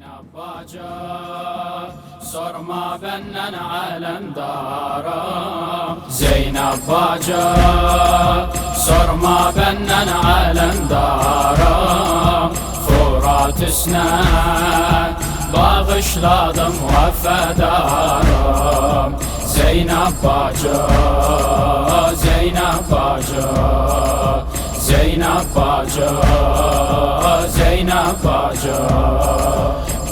Zeynep bacı sorma benden alemdarım. Zeynep bacı sorma benden alemdarım. Fırat üstüne bağışladım vefedarım. Zeynep bacı, Zeynep bacı, Zeynep bacı, Zeynep bacı.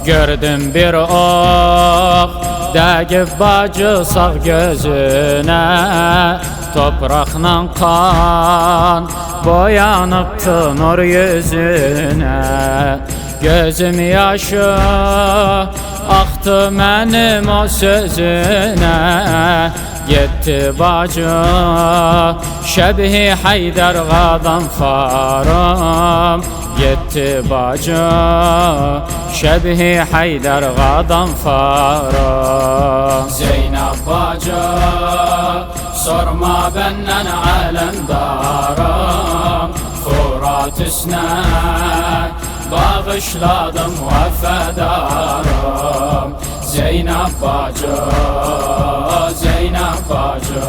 Gördüm bir ok dəgib bacı sağ gözüne, toprakla kan boyanıptı nur yüzüne. Gözüm yaşı aktı benim o sözüne. Gitti bacı Şebhi Haydar Gadanfarım. Gitti bacı Şebhi Haydar Gadanfarım. Zeynep bacı sorma benden alemdarım. Fırat üstüne bağışladım vefedarım. Zeynep bacı, Zeynep bacı,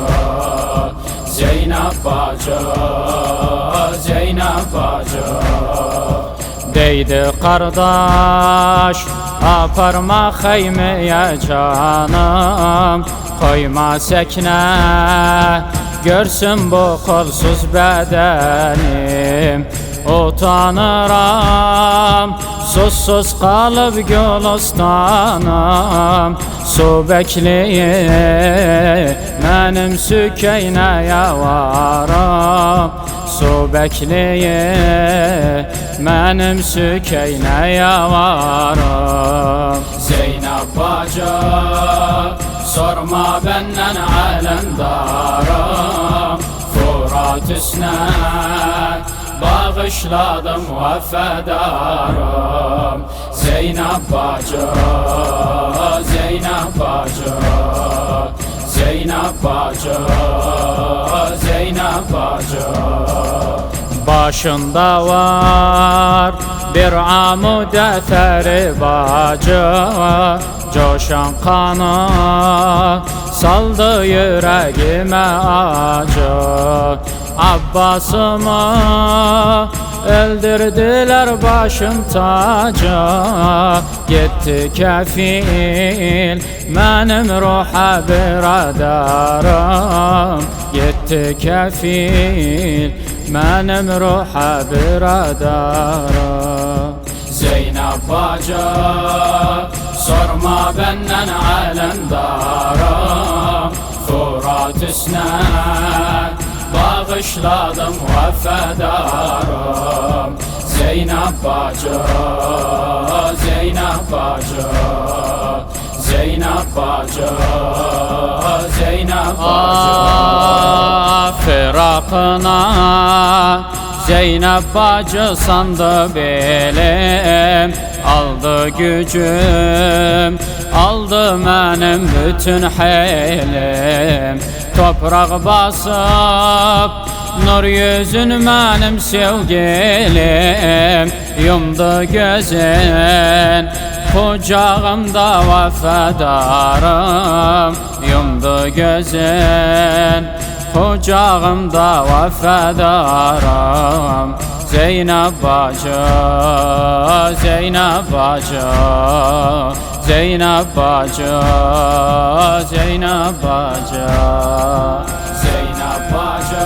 Zeynep bacı, Zeynep bacı. Deydi kardeş aparma haymeye canım. Koyma sekne görsün bu kolsuz bedenim. Utanıram susuz kalıp gülistanım. Su bekleyip benim sükeyneye varım. Su bekleyip benim sükeyneye varım. Zeynep bacı sorma benden alemdarım. Fırat üstüne bağışladım vefedarım. Zeynep bacı, Zeynep bacı, Zeynep bacı, Zeynep bacı. Başında var bir amud eteri bacı, coşan kanı saldı yüreğime acı. Abbas'ımı öldürdüler başım taca. Gitti kefil benim ruha biradarım. Gitti kefil benim ruha biradarım. Zeynep bacı sorma benden alemdarım. Fırat üstüne bağışladım vefedarım. Zeynep bacı, Zeynep bacı, Zeynep bacı, Zeynep bacı. Firakına Zeynep bacı sandı belim. Aldı gücüm, aldı benim bütün helim. Toprak basıp nur yüzün benim sevgilim. Yumdu gözün kucağımda vefedarım. Yumdu gözün kucağımda vefedarım. Zeynep bacı, Zeynep bacı, Zeynep bacı, Zeynep bacı. Zeynep bacı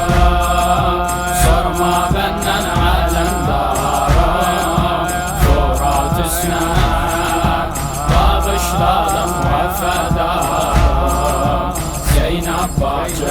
sorma benden alemdarım. Fırat üstüne bağışladım vefedarım. Zeynep bacı,